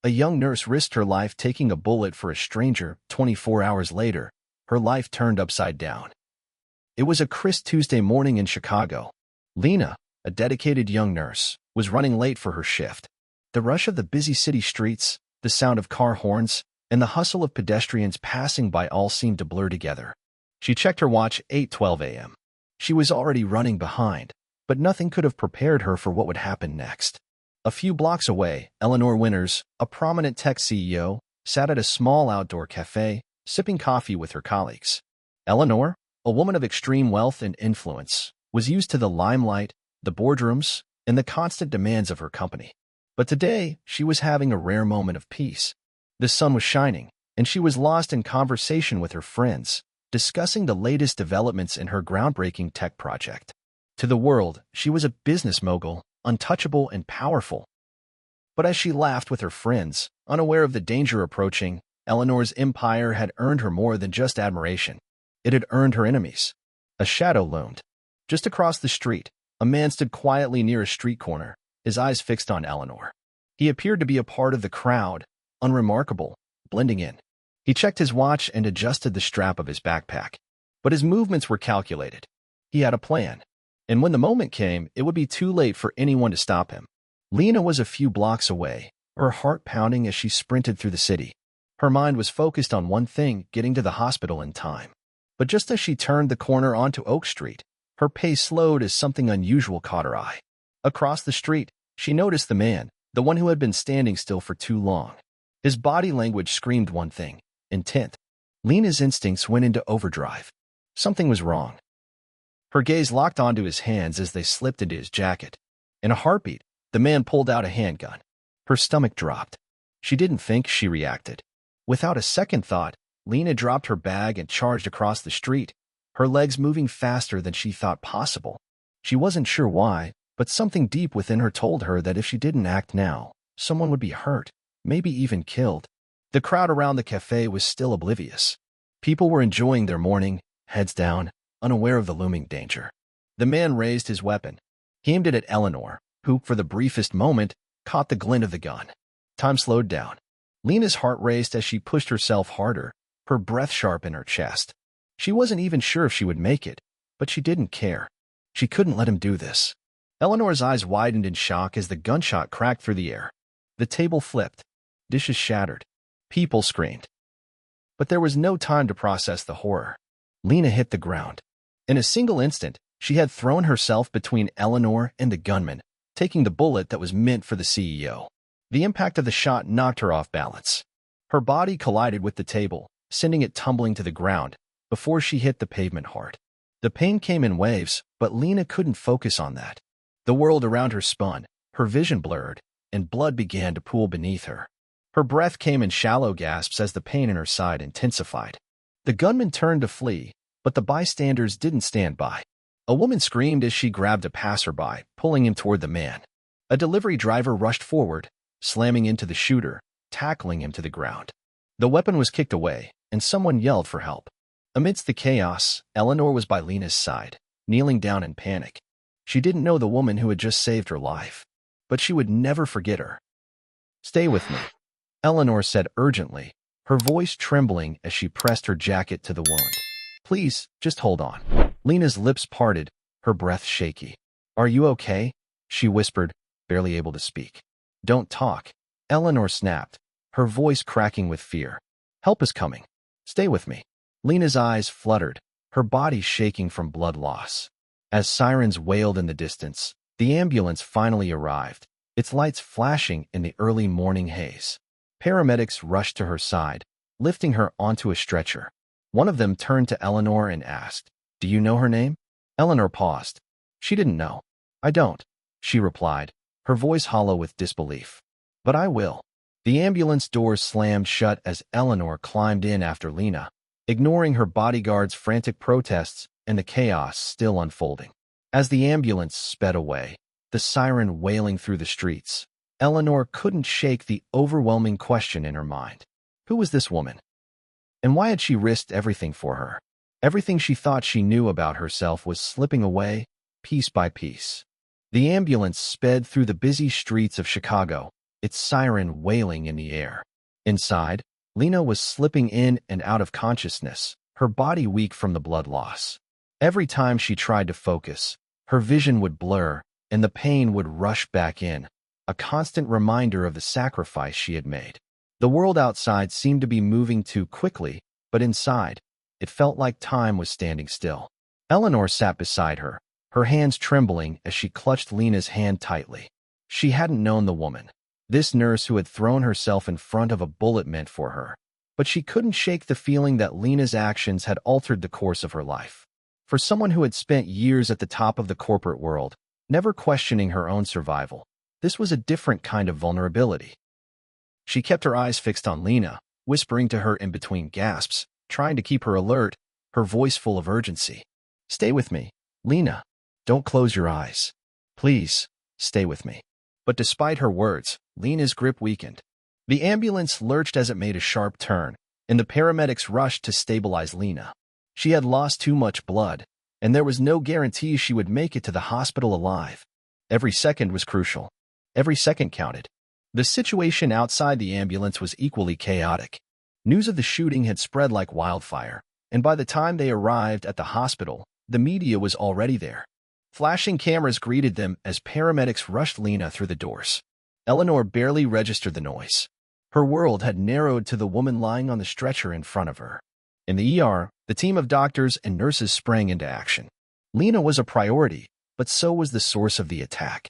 A young nurse risked her life taking a bullet for a stranger. 24 hours later, her life turned upside down. It was a crisp Tuesday morning in Chicago. Lena, a dedicated young nurse, was running late for her shift. The rush of the busy city streets, the sound of car horns, and the hustle of pedestrians passing by all seemed to blur together. She checked her watch. 8:12 a.m. She was already running behind, but nothing could have prepared her for what would happen next. A few blocks away, Eleanor Winters, a prominent tech CEO, sat at a small outdoor café, sipping coffee with her colleagues. Eleanor, a woman of extreme wealth and influence, was used to the limelight, the boardrooms, and the constant demands of her company. But today, she was having a rare moment of peace. The sun was shining, and she was lost in conversation with her friends, discussing the latest developments in her groundbreaking tech project. To the world, she was a business mogul, untouchable and powerful. But as she laughed with her friends, unaware of the danger approaching, Eleanor's empire had earned her more than just admiration. It had earned her enemies. A shadow loomed. Just across the street, a man stood quietly near a street corner, his eyes fixed on Eleanor. He appeared to be a part of the crowd, unremarkable, blending in. He checked his watch and adjusted the strap of his backpack. But his movements were calculated. He had a plan. And when the moment came, it would be too late for anyone to stop him. Lena was a few blocks away, her heart pounding as she sprinted through the city. Her mind was focused on one thing: getting to the hospital in time. But just as she turned the corner onto Oak Street, her pace slowed as something unusual caught her eye. Across the street, she noticed the man, the one who had been standing still for too long. His body language screamed one thing: intent. Lena's instincts went into overdrive. Something was wrong. Her gaze locked onto his hands as they slipped into his jacket. In a heartbeat, the man pulled out a handgun. Her stomach dropped. She didn't think, she reacted. Without a second thought, Lena dropped her bag and charged across the street, her legs moving faster than she thought possible. She wasn't sure why, but something deep within her told her that if she didn't act now, someone would be hurt, maybe even killed. The crowd around the cafe was still oblivious. People were enjoying their morning, heads down, unaware of the looming danger. The man raised his weapon. He aimed it at Eleanor, who, for the briefest moment, caught the glint of the gun. Time slowed down. Lena's heart raced as she pushed herself harder, her breath sharp in her chest. She wasn't even sure if she would make it, but she didn't care. She couldn't let him do this. Eleanor's eyes widened in shock as the gunshot cracked through the air. The table flipped. Dishes shattered. People screamed. But there was no time to process the horror. Lena hit the ground. In a single instant, she had thrown herself between Eleanor and the gunman, taking the bullet that was meant for the CEO. The impact of the shot knocked her off balance. Her body collided with the table, sending it tumbling to the ground before she hit the pavement hard. The pain came in waves, but Lena couldn't focus on that. The world around her spun, her vision blurred, and blood began to pool beneath her. Her breath came in shallow gasps as the pain in her side intensified. The gunman turned to flee, but the bystanders didn't stand by. A woman screamed as she grabbed a passerby, pulling him toward the man. A delivery driver rushed forward, slamming into the shooter, tackling him to the ground. The weapon was kicked away, and someone yelled for help. Amidst the chaos, Eleanor was by Lena's side, kneeling down in panic. She didn't know the woman who had just saved her life, but she would never forget her. "Stay with me," Eleanor said urgently, her voice trembling as she pressed her jacket to the wound. "Please, just hold on." Lena's lips parted, her breath shaky. "Are you okay?" she whispered, barely able to speak. "Don't talk," Eleanor snapped, her voice cracking with fear. "Help is coming. Stay with me." Lena's eyes fluttered, her body shaking from blood loss. As sirens wailed in the distance, the ambulance finally arrived, its lights flashing in the early morning haze. Paramedics rushed to her side, lifting her onto a stretcher. One of them turned to Eleanor and asked, "Do you know her name?" Eleanor paused. She didn't know. "I don't," she replied, her voice hollow with disbelief. "But I will." The ambulance doors slammed shut as Eleanor climbed in after Lena, ignoring her bodyguard's frantic protests and the chaos still unfolding. As the ambulance sped away, the siren wailing through the streets, Eleanor couldn't shake the overwhelming question in her mind. Who was this woman? And why had she risked everything for her? Everything she thought she knew about herself was slipping away, piece by piece. The ambulance sped through the busy streets of Chicago, its siren wailing in the air. Inside, Lena was slipping in and out of consciousness, her body weak from the blood loss. Every time she tried to focus, her vision would blur, and the pain would rush back in, a constant reminder of the sacrifice she had made. The world outside seemed to be moving too quickly, but inside, it felt like time was standing still. Eleanor sat beside her, her hands trembling as she clutched Lena's hand tightly. She hadn't known the woman, this nurse who had thrown herself in front of a bullet meant for her. But she couldn't shake the feeling that Lena's actions had altered the course of her life. For someone who had spent years at the top of the corporate world, never questioning her own survival, this was a different kind of vulnerability. She kept her eyes fixed on Lena, whispering to her in between gasps, trying to keep her alert, her voice full of urgency. "Stay with me, Lena. Don't close your eyes. Please, stay with me." But despite her words, Lena's grip weakened. The ambulance lurched as it made a sharp turn, and the paramedics rushed to stabilize Lena. She had lost too much blood, and there was no guarantee she would make it to the hospital alive. Every second was crucial. Every second counted. The situation outside the ambulance was equally chaotic. News of the shooting had spread like wildfire, and by the time they arrived at the hospital, the media was already there. Flashing cameras greeted them as paramedics rushed Lena through the doors. Eleanor barely registered the noise. Her world had narrowed to the woman lying on the stretcher in front of her. In the ER, the team of doctors and nurses sprang into action. Lena was a priority, but so was the source of the attack.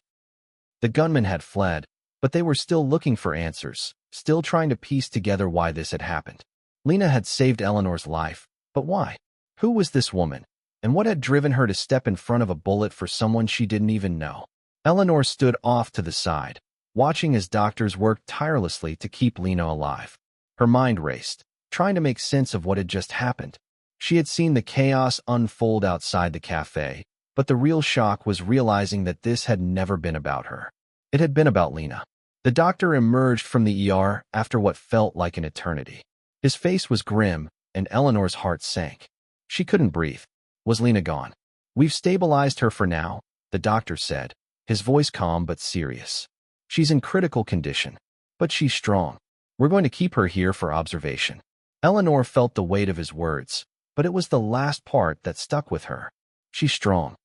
The gunman had fled, but they were still looking for answers, still trying to piece together why this had happened. Lena had saved Eleanor's life, but why? Who was this woman? And what had driven her to step in front of a bullet for someone she didn't even know? Eleanor stood off to the side, watching as doctors worked tirelessly to keep Lena alive. Her mind raced, trying to make sense of what had just happened. She had seen the chaos unfold outside the cafe, but the real shock was realizing that this had never been about her. It had been about Lena. The doctor emerged from the ER after what felt like an eternity. His face was grim, and Eleanor's heart sank. She couldn't breathe. Was Lena gone? "We've stabilized her for now," the doctor said, his voice calm but serious. "She's in critical condition, but she's strong. We're going to keep her here for observation." Eleanor felt the weight of his words, but it was the last part that stuck with her. She's strong.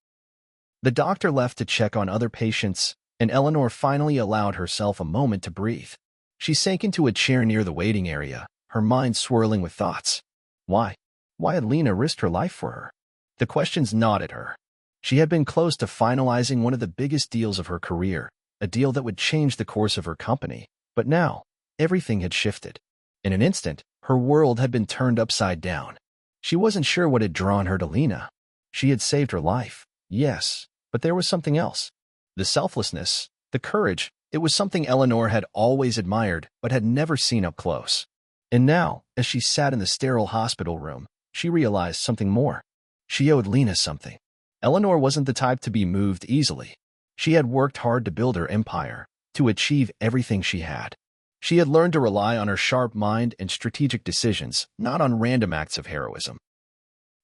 The doctor left to check on other patients, and Eleanor finally allowed herself a moment to breathe. She sank into a chair near the waiting area, her mind swirling with thoughts. Why? Why had Lena risked her life for her? The questions gnawed at her. She had been close to finalizing one of the biggest deals of her career, a deal that would change the course of her company. But now, everything had shifted. In an instant, her world had been turned upside down. She wasn't sure what had drawn her to Lena. She had saved her life, yes, but there was something else. The selflessness, the courage, it was something Eleanor had always admired but had never seen up close. And now, as she sat in the sterile hospital room, she realized something more. She owed Lena something. Eleanor wasn't the type to be moved easily. She had worked hard to build her empire, to achieve everything she had. She had learned to rely on her sharp mind and strategic decisions, not on random acts of heroism.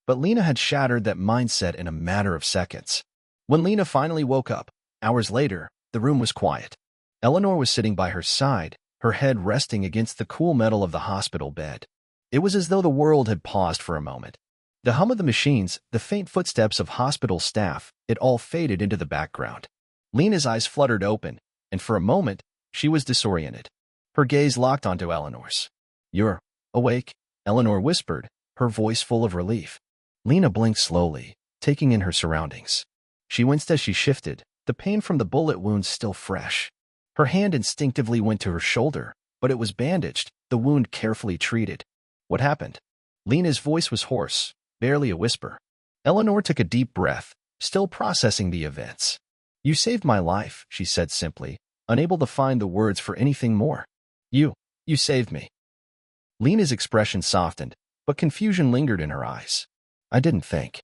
But Lena had shattered that mindset in a matter of seconds. When Lena finally woke up, hours later, the room was quiet. Eleanor was sitting by her side, her head resting against the cool metal of the hospital bed. It was as though the world had paused for a moment. The hum of the machines, the faint footsteps of hospital staff, it all faded into the background. Lena's eyes fluttered open, and for a moment, she was disoriented. Her gaze locked onto Eleanor's. "You're awake," Eleanor whispered, her voice full of relief. Lena blinked slowly, taking in her surroundings. She winced as she shifted, the pain from the bullet wound still fresh. Her hand instinctively went to her shoulder, but it was bandaged, the wound carefully treated. "What happened?" Lena's voice was hoarse, barely a whisper. Eleanor took a deep breath, still processing the events. "You saved my life," she said simply, unable to find the words for anything more. You saved me." Lena's expression softened, but confusion lingered in her eyes. "I didn't think.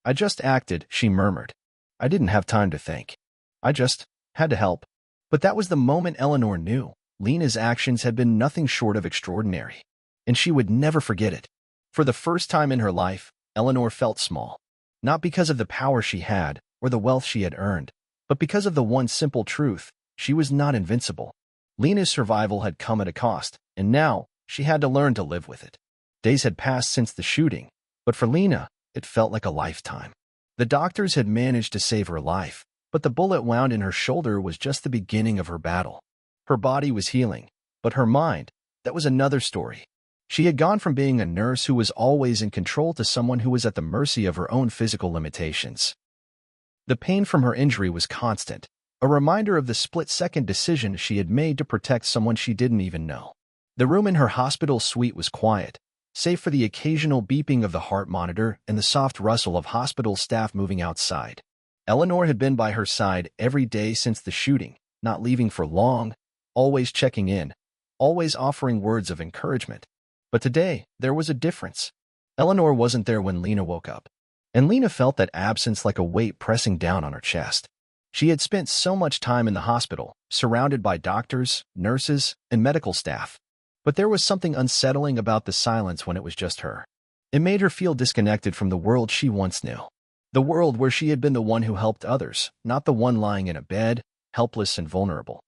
I just acted," she murmured. "I didn't have time to think. I just had to help." But that was the moment Eleanor knew. Lena's actions had been nothing short of extraordinary, and she would never forget it. For the first time in her life, Eleanor felt small. Not because of the power she had or the wealth she had earned, but because of the one simple truth: she was not invincible. Lena's survival had come at a cost, and now she had to learn to live with it. Days had passed since the shooting, but for Lena, it felt like a lifetime. The doctors had managed to save her life, but the bullet wound in her shoulder was just the beginning of her battle. Her body was healing, but her mind, that was another story. She had gone from being a nurse who was always in control to someone who was at the mercy of her own physical limitations. The pain from her injury was constant, a reminder of the split-second decision she had made to protect someone she didn't even know. The room in her hospital suite was quiet, save for the occasional beeping of the heart monitor and the soft rustle of hospital staff moving outside. Eleanor had been by her side every day since the shooting, not leaving for long, always checking in, always offering words of encouragement. But today, there was a difference. Eleanor wasn't there when Lena woke up, and Lena felt that absence like a weight pressing down on her chest. She had spent so much time in the hospital, surrounded by doctors, nurses, and medical staff. But there was something unsettling about the silence when it was just her. It made her feel disconnected from the world she once knew. The world where she had been the one who helped others, not the one lying in a bed, helpless and vulnerable.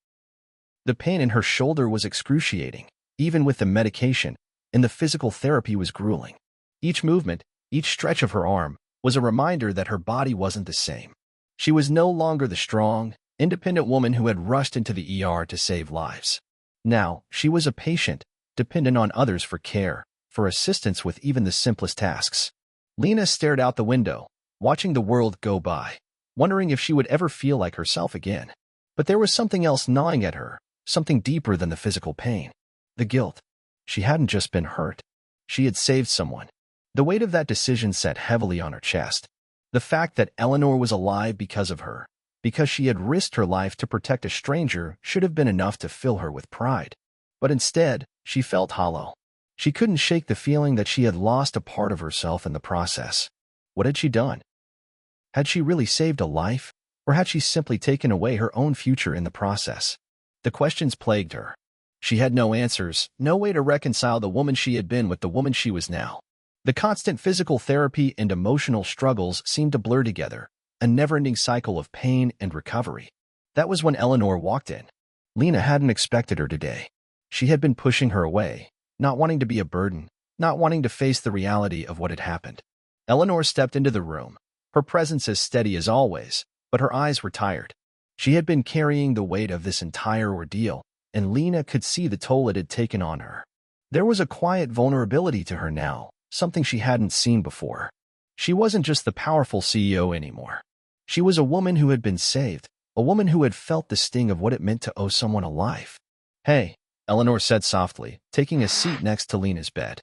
The pain in her shoulder was excruciating, even with the medication, and the physical therapy was grueling. Each movement, each stretch of her arm, was a reminder that her body wasn't the same. She was no longer the strong, independent woman who had rushed into the ER to save lives. Now, she was a patient, dependent on others for care, for assistance with even the simplest tasks. Lena stared out the window, watching the world go by, wondering if she would ever feel like herself again. But there was something else gnawing at her, something deeper than the physical pain. The guilt. She hadn't just been hurt. She had saved someone. The weight of that decision sat heavily on her chest. The fact that Eleanor was alive because of her, because she had risked her life to protect a stranger, should have been enough to fill her with pride. But instead, she felt hollow. She couldn't shake the feeling that she had lost a part of herself in the process. What had she done? Had she really saved a life, or had she simply taken away her own future in the process? The questions plagued her. She had no answers, no way to reconcile the woman she had been with the woman she was now. The constant physical therapy and emotional struggles seemed to blur together, a never-ending cycle of pain and recovery. That was when Eleanor walked in. Lena hadn't expected her today. She had been pushing her away, not wanting to be a burden, not wanting to face the reality of what had happened. Eleanor stepped into the room, her presence as steady as always, but her eyes were tired. She had been carrying the weight of this entire ordeal, and Lena could see the toll it had taken on her. There was a quiet vulnerability to her now, something she hadn't seen before. She wasn't just the powerful CEO anymore. She was a woman who had been saved, a woman who had felt the sting of what it meant to owe someone a life. "Hey," Eleanor said softly, taking a seat next to Lena's bed.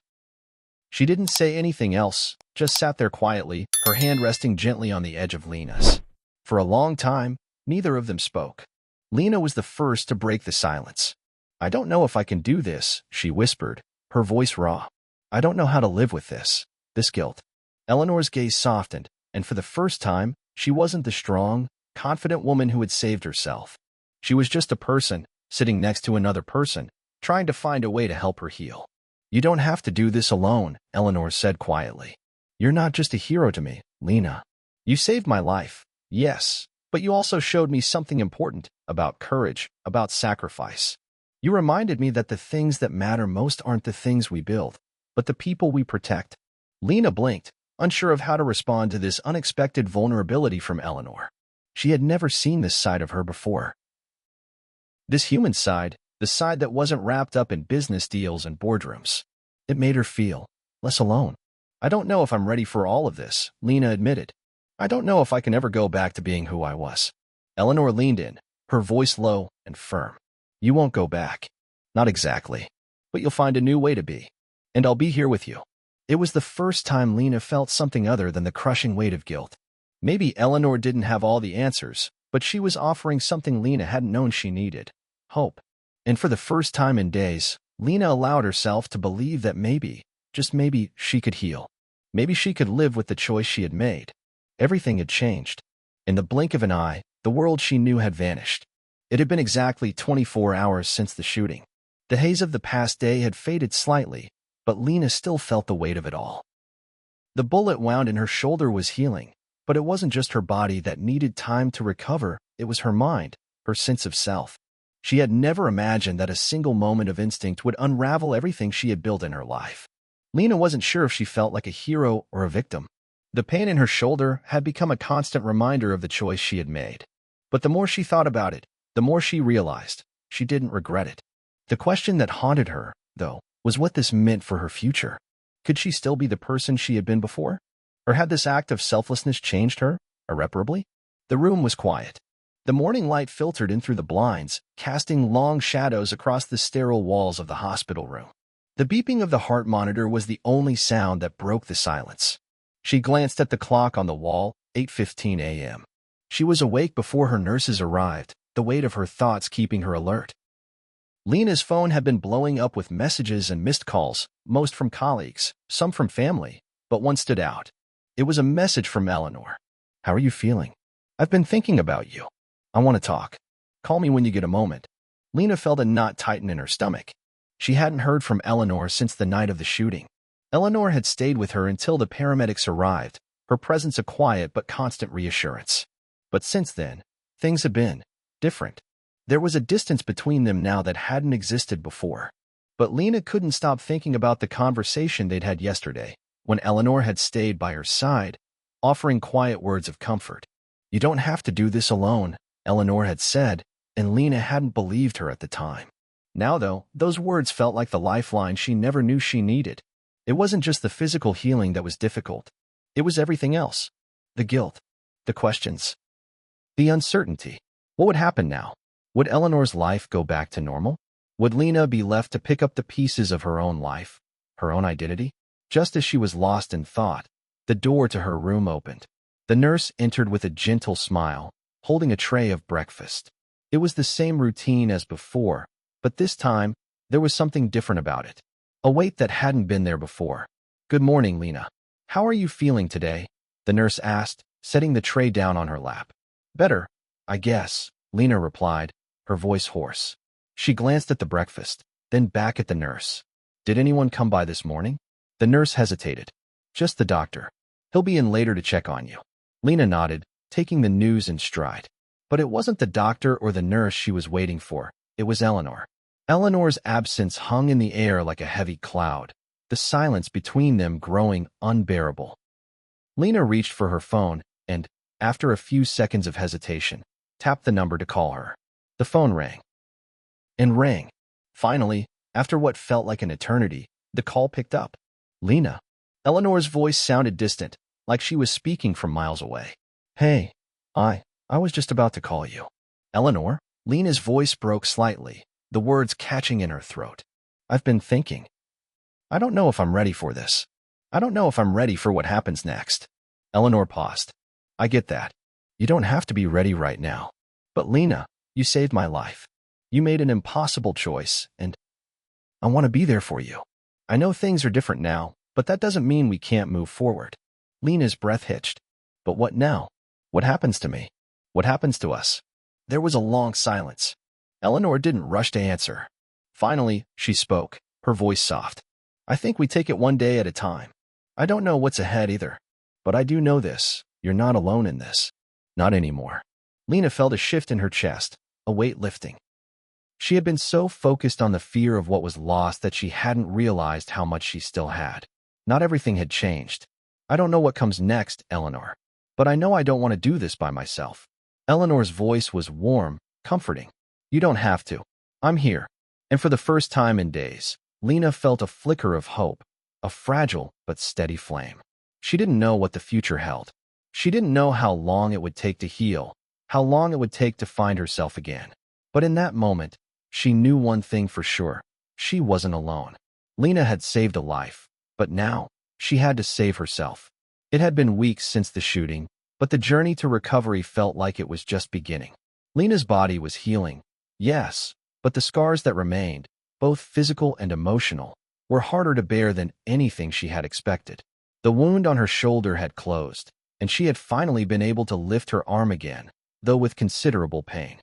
She didn't say anything else, just sat there quietly, her hand resting gently on the edge of Lena's. For a long time, neither of them spoke. Lena was the first to break the silence. "I don't know if I can do this," she whispered, her voice raw. "I don't know how to live with this guilt." Eleanor's gaze softened, and for the first time, she wasn't the strong, confident woman who had saved herself. She was just a person, sitting next to another person, trying to find a way to help her heal. "You don't have to do this alone," Eleanor said quietly. "You're not just a hero to me, Lena. You saved my life, yes, but you also showed me something important about courage, about sacrifice. You reminded me that the things that matter most aren't the things we build, but the people we protect." Lena blinked, unsure of how to respond to this unexpected vulnerability from Eleanor. She had never seen this side of her before. This human side, the side that wasn't wrapped up in business deals and boardrooms. It made her feel less alone. "I don't know if I'm ready for all of this," Lena admitted. "I don't know if I can ever go back to being who I was." Eleanor leaned in, her voice low and firm. "You won't go back. Not exactly. But you'll find a new way to be. And I'll be here with you." It was the first time Lena felt something other than the crushing weight of guilt. Maybe Eleanor didn't have all the answers, but she was offering something Lena hadn't known she needed: hope. And for the first time in days, Lena allowed herself to believe that maybe, just maybe, she could heal. Maybe she could live with the choice she had made. Everything had changed. In the blink of an eye, the world she knew had vanished. It had been exactly 24 hours since the shooting. The haze of the past day had faded slightly, but Lena still felt the weight of it all. The bullet wound in her shoulder was healing, but it wasn't just her body that needed time to recover, it was her mind, her sense of self. She had never imagined that a single moment of instinct would unravel everything she had built in her life. Lena wasn't sure if she felt like a hero or a victim. The pain in her shoulder had become a constant reminder of the choice she had made. But the more she thought about it, the more she realized she didn't regret it. The question that haunted her, though, was what this meant for her future. Could she still be the person she had been before? Or had this act of selflessness changed her irreparably? The room was quiet. The morning light filtered in through the blinds, casting long shadows across the sterile walls of the hospital room. The beeping of the heart monitor was the only sound that broke the silence. She glanced at the clock on the wall, 8:15 a.m. She was awake before her nurses arrived, the weight of her thoughts keeping her alert. Lena's phone had been blowing up with messages and missed calls, most from colleagues, some from family, but one stood out. It was a message from Eleanor. "How are you feeling? I've been thinking about you. I want to talk. Call me when you get a moment." Lena felt a knot tighten in her stomach. She hadn't heard from Eleanor since the night of the shooting. Eleanor had stayed with her until the paramedics arrived, her presence a quiet but constant reassurance. But since then, things had been different. There was a distance between them now that hadn't existed before. But Lena couldn't stop thinking about the conversation they'd had yesterday, when Eleanor had stayed by her side, offering quiet words of comfort. "You don't have to do this alone," Eleanor had said, and Lena hadn't believed her at the time. Now, though, those words felt like the lifeline she never knew she needed. It wasn't just the physical healing that was difficult. It was everything else. The guilt, the questions, the uncertainty. What would happen now? Would Eleanor's life go back to normal? Would Lena be left to pick up the pieces of her own life, her own identity? Just as she was lost in thought, the door to her room opened. The nurse entered with a gentle smile, holding a tray of breakfast. It was the same routine as before, but this time, there was something different about it. A weight that hadn't been there before. "Good morning, Lena. How are you feeling today?" the nurse asked, setting the tray down on her lap. "Better, I guess," Lena replied, her voice hoarse. She glanced at the breakfast, then back at the nurse. "Did anyone come by this morning?" The nurse hesitated. "Just the doctor. He'll be in later to check on you." Lena nodded, taking the news in stride. But it wasn't the doctor or the nurse she was waiting for. It was Eleanor. Eleanor's absence hung in the air like a heavy cloud, the silence between them growing unbearable. Lena reached for her phone and, after a few seconds of hesitation, tapped the number to call her. The phone rang. And rang. Finally, after what felt like an eternity, the call picked up. "Lena." Eleanor's voice sounded distant, like she was speaking from miles away. "Hey, I was just about to call you." "Eleanor?" Lena's voice broke slightly, the words catching in her throat. "I've been thinking. I don't know if I'm ready for this. I don't know if I'm ready for what happens next." Eleanor paused. "I get that. You don't have to be ready right now. But Lena, you saved my life. You made an impossible choice, and I want to be there for you. I know things are different now, but that doesn't mean we can't move forward." Lena's breath hitched. "But what now? What happens to me? What happens to us?" There was a long silence. Eleanor didn't rush to answer. Finally, she spoke, her voice soft. "I think we take it one day at a time. I don't know what's ahead either. But I do know this. You're not alone in this. Not anymore." Lena felt a shift in her chest, a weight lifting. She had been so focused on the fear of what was lost that she hadn't realized how much she still had. Not everything had changed. "I don't know what comes next, Eleanor. But I know I don't want to do this by myself." Eleanor's voice was warm, comforting. "You don't have to. I'm here." And for the first time in days, Lena felt a flicker of hope, a fragile but steady flame. She didn't know what the future held. She didn't know how long it would take to heal, how long it would take to find herself again. But in that moment, she knew one thing for sure. She wasn't alone. Lena had saved a life, but now she had to save herself. It had been weeks since the shooting, but the journey to recovery felt like it was just beginning. Lena's body was healing, yes, but the scars that remained, both physical and emotional, were harder to bear than anything she had expected. The wound on her shoulder had closed, and she had finally been able to lift her arm again, though with considerable pain.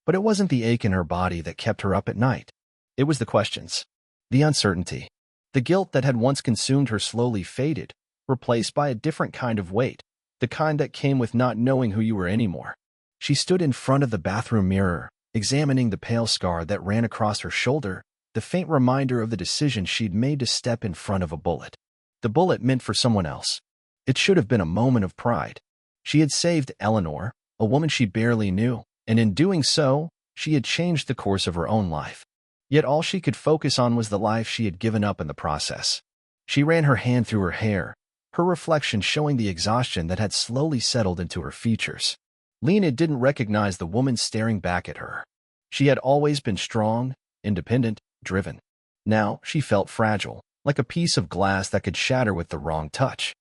But it wasn't the ache in her body that kept her up at night. It was the questions, the uncertainty. The guilt that had once consumed her slowly faded, replaced by a different kind of weight, the kind that came with not knowing who you were anymore. She stood in front of the bathroom mirror, examining the pale scar that ran across her shoulder, the faint reminder of the decision she'd made to step in front of a bullet. The bullet meant for someone else. It should have been a moment of pride. She had saved Eleanor, a woman she barely knew, and in doing so, she had changed the course of her own life. Yet all she could focus on was the life she had given up in the process. She ran her hand through her hair, her reflection showing the exhaustion that had slowly settled into her features. Lena didn't recognize the woman staring back at her. She had always been strong, independent, driven. Now she felt fragile, like a piece of glass that could shatter with the wrong touch.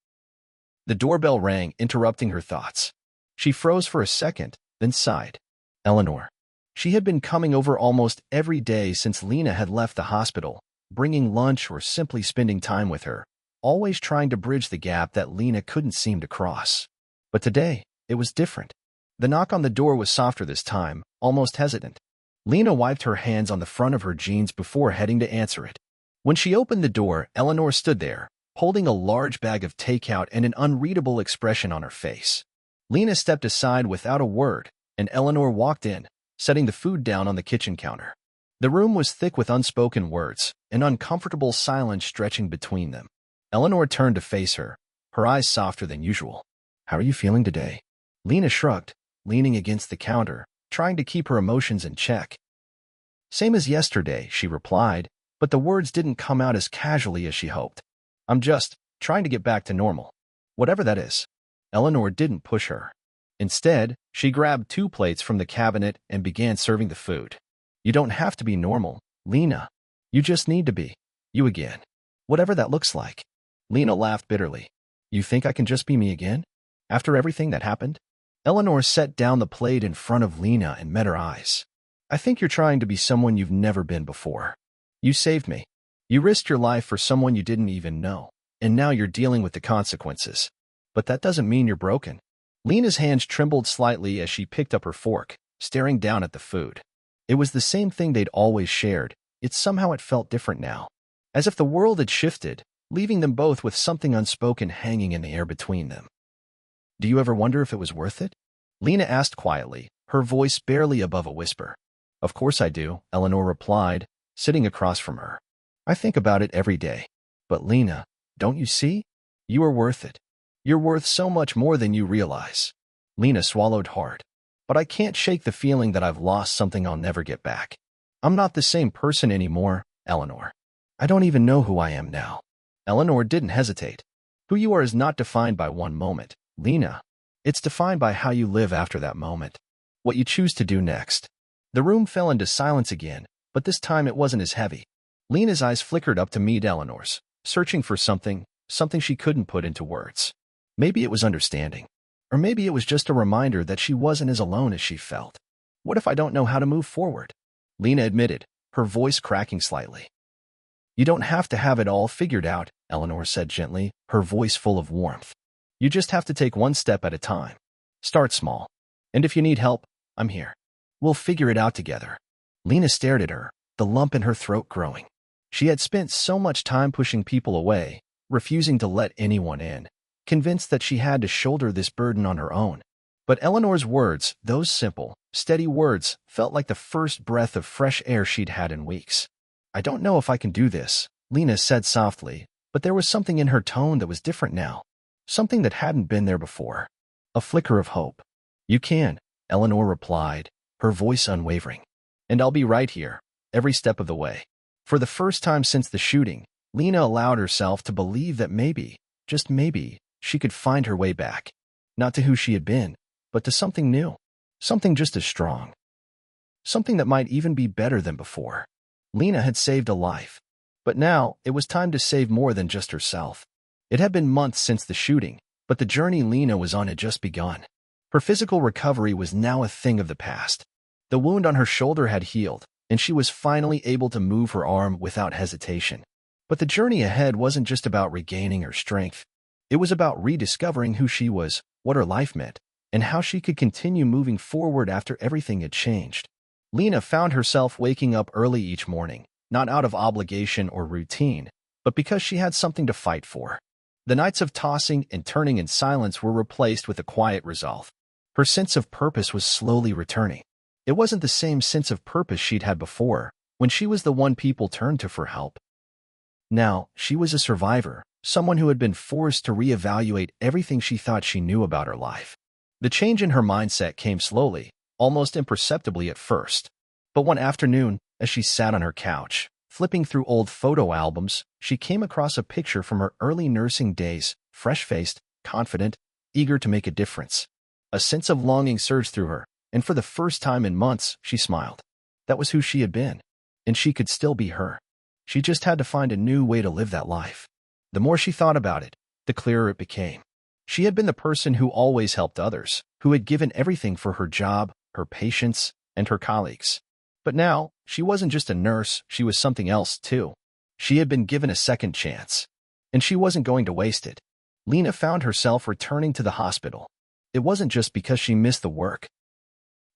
The doorbell rang, interrupting her thoughts. She froze for a second, then sighed. Eleanor. She had been coming over almost every day since Lena had left the hospital, bringing lunch or simply spending time with her, always trying to bridge the gap that Lena couldn't seem to cross. But today, it was different. The knock on the door was softer this time, almost hesitant. Lena wiped her hands on the front of her jeans before heading to answer it. When she opened the door, Eleanor stood there, holding a large bag of takeout and an unreadable expression on her face. Lena stepped aside without a word, and Eleanor walked in, setting the food down on the kitchen counter. The room was thick with unspoken words, an uncomfortable silence stretching between them. Eleanor turned to face her, her eyes softer than usual. "How are you feeling today?" Lena shrugged, leaning against the counter, trying to keep her emotions in check. "Same as yesterday," she replied, but the words didn't come out as casually as she hoped. "I'm just trying to get back to normal. Whatever that is." Eleanor didn't push her. Instead, she grabbed 2 plates from the cabinet and began serving the food. "You don't have to be normal, Lena. You just need to be you again. Whatever that looks like." Lena laughed bitterly. "You think I can just be me again? After everything that happened?" Eleanor set down the plate in front of Lena and met her eyes. "I think you're trying to be someone you've never been before. You saved me. You risked your life for someone you didn't even know, and now you're dealing with the consequences. But that doesn't mean you're broken." Lena's hands trembled slightly as she picked up her fork, staring down at the food. It was the same thing they'd always shared, yet somehow it felt different now. As if the world had shifted, leaving them both with something unspoken hanging in the air between them. "Do you ever wonder if it was worth it?" Lena asked quietly, her voice barely above a whisper. "Of course I do," Eleanor replied, sitting across from her. "I think about it every day. But Lena, don't you see? You are worth it. You're worth so much more than you realize." Lena swallowed hard. "But I can't shake the feeling that I've lost something I'll never get back. I'm not the same person anymore, Eleanor. I don't even know who I am now." Eleanor didn't hesitate. "Who you are is not defined by one moment, Lena. It's defined by how you live after that moment. What you choose to do next." The room fell into silence again, but this time it wasn't as heavy. Lena's eyes flickered up to meet Eleanor's, searching for something she couldn't put into words. Maybe it was understanding. Or maybe it was just a reminder that she wasn't as alone as she felt. "What if I don't know how to move forward?" Lena admitted, her voice cracking slightly. "You don't have to have it all figured out," Eleanor said gently, her voice full of warmth. "You just have to take one step at a time. Start small. And if you need help, I'm here. We'll figure it out together." Lena stared at her, the lump in her throat growing. She had spent so much time pushing people away, refusing to let anyone in, convinced that she had to shoulder this burden on her own. But Eleanor's words, those simple, steady words, felt like the first breath of fresh air she'd had in weeks. "I don't know if I can do this," Lena said softly, but there was something in her tone that was different now. Something that hadn't been there before. A flicker of hope. "You can," Eleanor replied, her voice unwavering. "And I'll be right here, every step of the way." For the first time since the shooting, Lena allowed herself to believe that maybe, just maybe, she could find her way back. Not to who she had been, but to something new. Something just as strong. Something that might even be better than before. Lena had saved a life. But now, it was time to save more than just herself. It had been months since the shooting, but the journey Lena was on had just begun. Her physical recovery was now a thing of the past. The wound on her shoulder had healed, and she was finally able to move her arm without hesitation. But the journey ahead wasn't just about regaining her strength. It was about rediscovering who she was, what her life meant, and how she could continue moving forward after everything had changed. Lena found herself waking up early each morning, not out of obligation or routine, but because she had something to fight for. The nights of tossing and turning in silence were replaced with a quiet resolve. Her sense of purpose was slowly returning. It wasn't the same sense of purpose she'd had before, when she was the one people turned to for help. Now, she was a survivor, someone who had been forced to reevaluate everything she thought she knew about her life. The change in her mindset came slowly, almost imperceptibly at first. But one afternoon, as she sat on her couch, flipping through old photo albums, she came across a picture from her early nursing days, fresh-faced, confident, eager to make a difference. A sense of longing surged through her, and for the first time in months, she smiled. That was who she had been, and she could still be her. She just had to find a new way to live that life. The more she thought about it, the clearer it became. She had been the person who always helped others, who had given everything for her job, her patients, and her colleagues. But now, she wasn't just a nurse, she was something else, too. She had been given a second chance, and she wasn't going to waste it. Lena found herself returning to the hospital. It wasn't just because she missed the work.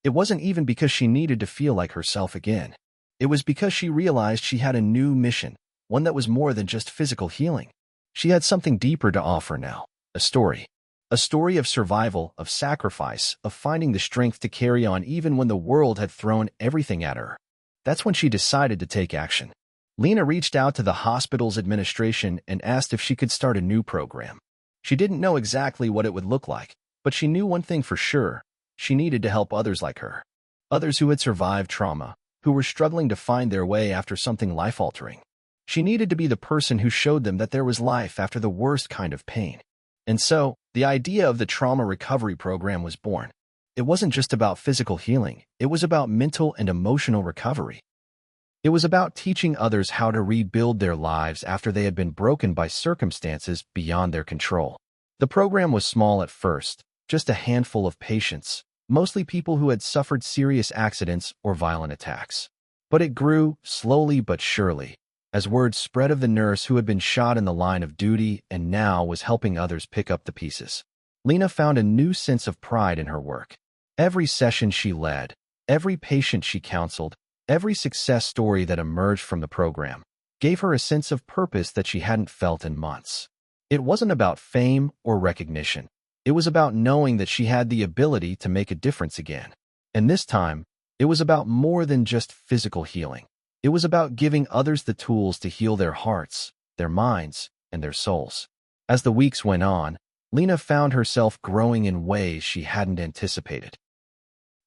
It wasn't even because she needed to feel like herself again. It was because she realized she had a new mission, one that was more than just physical healing. She had something deeper to offer now, a story. A story of survival, of sacrifice, of finding the strength to carry on even when the world had thrown everything at her. That's when she decided to take action. Lena reached out to the hospital's administration and asked if she could start a new program. She didn't know exactly what it would look like, but she knew one thing for sure. She needed to help others like her. Others who had survived trauma, who were struggling to find their way after something life-altering. She needed to be the person who showed them that there was life after the worst kind of pain. And so, the idea of the trauma recovery program was born. It wasn't just about physical healing, it was about mental and emotional recovery. It was about teaching others how to rebuild their lives after they had been broken by circumstances beyond their control. The program was small at first, just a handful of patients, mostly people who had suffered serious accidents or violent attacks. But it grew, slowly but surely, as word spread of the nurse who had been shot in the line of duty and now was helping others pick up the pieces. Lena found a new sense of pride in her work. Every session she led, every patient she counseled, every success story that emerged from the program gave her a sense of purpose that she hadn't felt in months. It wasn't about fame or recognition. It was about knowing that she had the ability to make a difference again. And this time, it was about more than just physical healing. It was about giving others the tools to heal their hearts, their minds, and their souls. As the weeks went on, Lena found herself growing in ways she hadn't anticipated.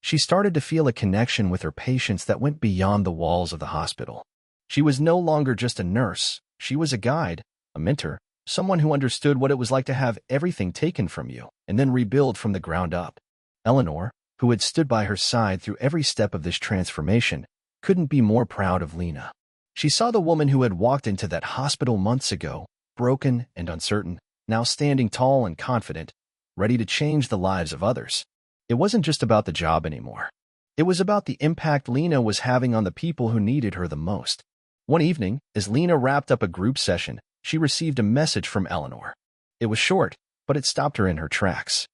She started to feel a connection with her patients that went beyond the walls of the hospital. She was no longer just a nurse, she was a guide, a mentor, someone who understood what it was like to have everything taken from you and then rebuild from the ground up. Eleanor, who had stood by her side through every step of this transformation, couldn't be more proud of Lena. She saw the woman who had walked into that hospital months ago, broken and uncertain, now standing tall and confident, ready to change the lives of others. It wasn't just about the job anymore. It was about the impact Lena was having on the people who needed her the most. One evening, as Lena wrapped up a group session, she received a message from Eleanor. It was short, but it stopped her in her tracks.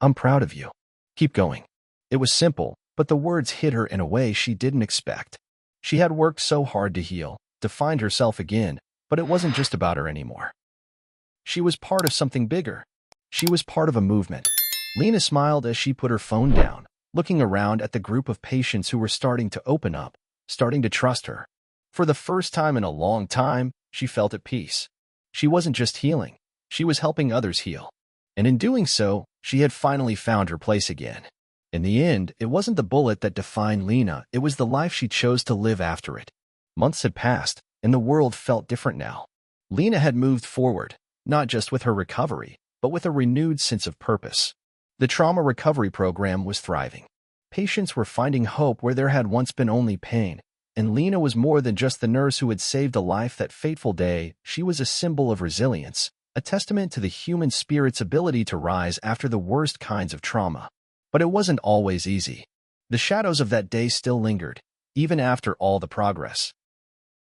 "I'm proud of you. Keep going." It was simple, but the words hit her in a way she didn't expect. She had worked so hard to heal, to find herself again, but it wasn't just about her anymore. She was part of something bigger. She was part of a movement. Lena smiled as she put her phone down, looking around at the group of patients who were starting to open up, starting to trust her. For the first time in a long time, she felt at peace. She wasn't just healing, she was helping others heal. And in doing so, she had finally found her place again. In the end, it wasn't the bullet that defined Lena, it was the life she chose to live after it. Months had passed, and the world felt different now. Lena had moved forward, not just with her recovery, but with a renewed sense of purpose. The trauma recovery program was thriving. Patients were finding hope where there had once been only pain, and Lena was more than just the nurse who had saved a life that fateful day. She was a symbol of resilience, a testament to the human spirit's ability to rise after the worst kinds of trauma. But it wasn't always easy. The shadows of that day still lingered, even after all the progress.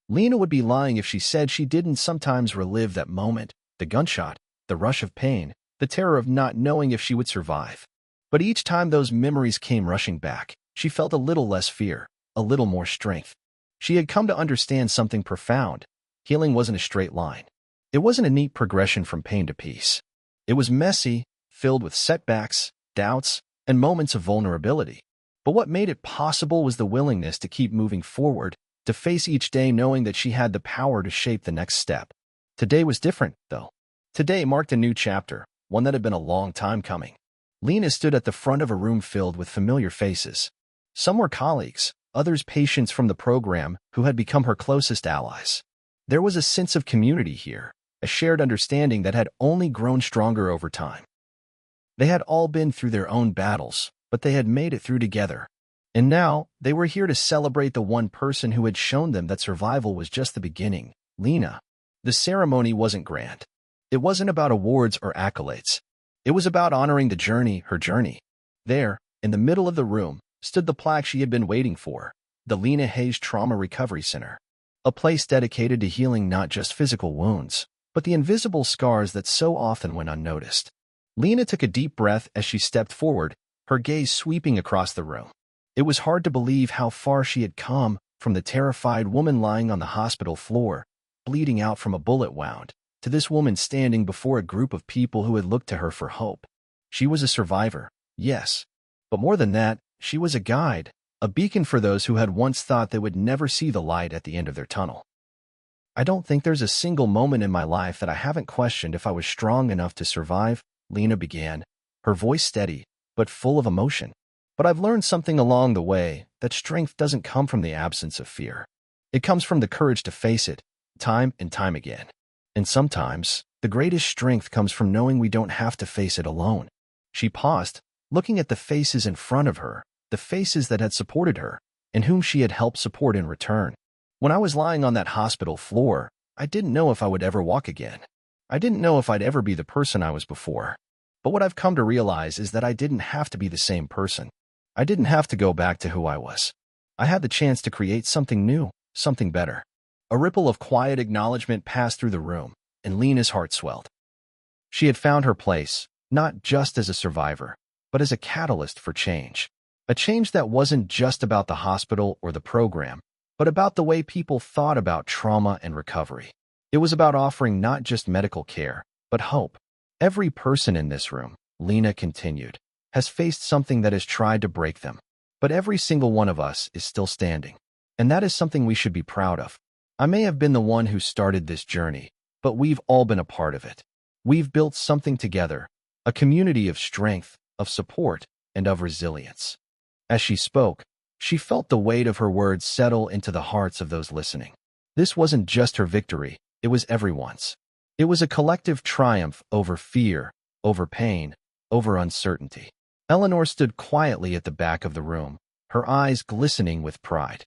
Lena would be lying if she said she didn't sometimes relive that moment, the gunshot, the rush of pain, the terror of not knowing if she would survive. But each time those memories came rushing back, she felt a little less fear, a little more strength. She had come to understand something profound. Healing wasn't a straight line. It wasn't a neat progression from pain to peace. It was messy, filled with setbacks, doubts, and moments of vulnerability. But what made it possible was the willingness to keep moving forward, to face each day knowing that she had the power to shape the next step. Today was different, though. Today marked a new chapter, one that had been a long time coming. Lena stood at the front of a room filled with familiar faces. Some were colleagues, others patients from the program who had become her closest allies. There was a sense of community here, a shared understanding that had only grown stronger over time. They had all been through their own battles, but they had made it through together. And now, they were here to celebrate the one person who had shown them that survival was just the beginning, Lena. The ceremony wasn't grand. It wasn't about awards or accolades. It was about honoring the journey, her journey. There, in the middle of the room, stood the plaque she had been waiting for, the Lena Hayes Trauma Recovery Center. A place dedicated to healing not just physical wounds, but the invisible scars that so often went unnoticed. Lena took a deep breath as she stepped forward, her gaze sweeping across the room. It was hard to believe how far she had come, from the terrified woman lying on the hospital floor, bleeding out from a bullet wound, to this woman standing before a group of people who had looked to her for hope. She was a survivor, yes. But more than that, she was a guide, a beacon for those who had once thought they would never see the light at the end of their tunnel. I don't think there's a single moment in my life that I haven't questioned if I was strong enough to survive, Lena began, her voice steady, but full of emotion. But I've learned something along the way, that strength doesn't come from the absence of fear. It comes from the courage to face it, time and time again. And sometimes, the greatest strength comes from knowing we don't have to face it alone. She paused, looking at the faces in front of her, the faces that had supported her, and whom she had helped support in return. When I was lying on that hospital floor, I didn't know if I would ever walk again. I didn't know if I'd ever be the person I was before. But what I've come to realize is that I didn't have to be the same person. I didn't have to go back to who I was. I had the chance to create something new, something better. A ripple of quiet acknowledgement passed through the room, and Lena's heart swelled. She had found her place, not just as a survivor, but as a catalyst for change. A change that wasn't just about the hospital or the program, but about the way people thought about trauma and recovery. It was about offering not just medical care, but hope. Every person in this room, Lena continued, has faced something that has tried to break them. But every single one of us is still standing. And that is something we should be proud of. I may have been the one who started this journey, but we've all been a part of it. We've built something together, a community of strength, of support, and of resilience. As she spoke, she felt the weight of her words settle into the hearts of those listening. This wasn't just her victory, it was everyone's. It was a collective triumph over fear, over pain, over uncertainty. Eleanor stood quietly at the back of the room, her eyes glistening with pride.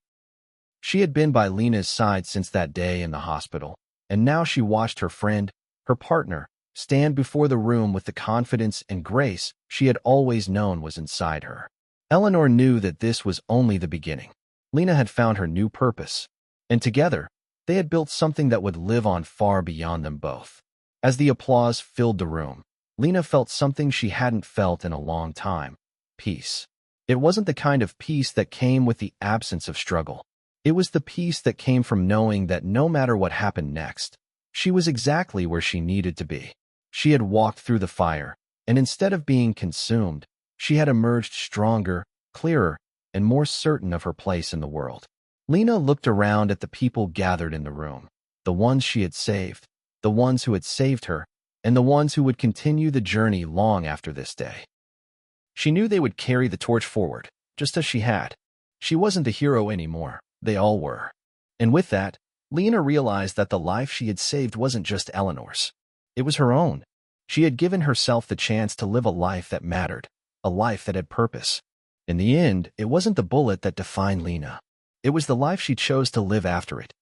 She had been by Lena's side since that day in the hospital, and now she watched her friend, her partner, stand before the room with the confidence and grace she had always known was inside her. Eleanor knew that this was only the beginning. Lena had found her new purpose, and together, they had built something that would live on far beyond them both. As the applause filled the room, Lena felt something she hadn't felt in a long time: peace. It wasn't the kind of peace that came with the absence of struggle. It was the peace that came from knowing that no matter what happened next, she was exactly where she needed to be. She had walked through the fire, and instead of being consumed, she had emerged stronger, clearer, and more certain of her place in the world. Lena looked around at the people gathered in the room, the ones she had saved, the ones who had saved her, and the ones who would continue the journey long after this day. She knew they would carry the torch forward, just as she had. She wasn't the hero anymore, they all were. And with that, Lena realized that the life she had saved wasn't just Eleanor's. It was her own. She had given herself the chance to live a life that mattered, a life that had purpose. In the end, it wasn't the bullet that defined Lena. It was the life she chose to live after it,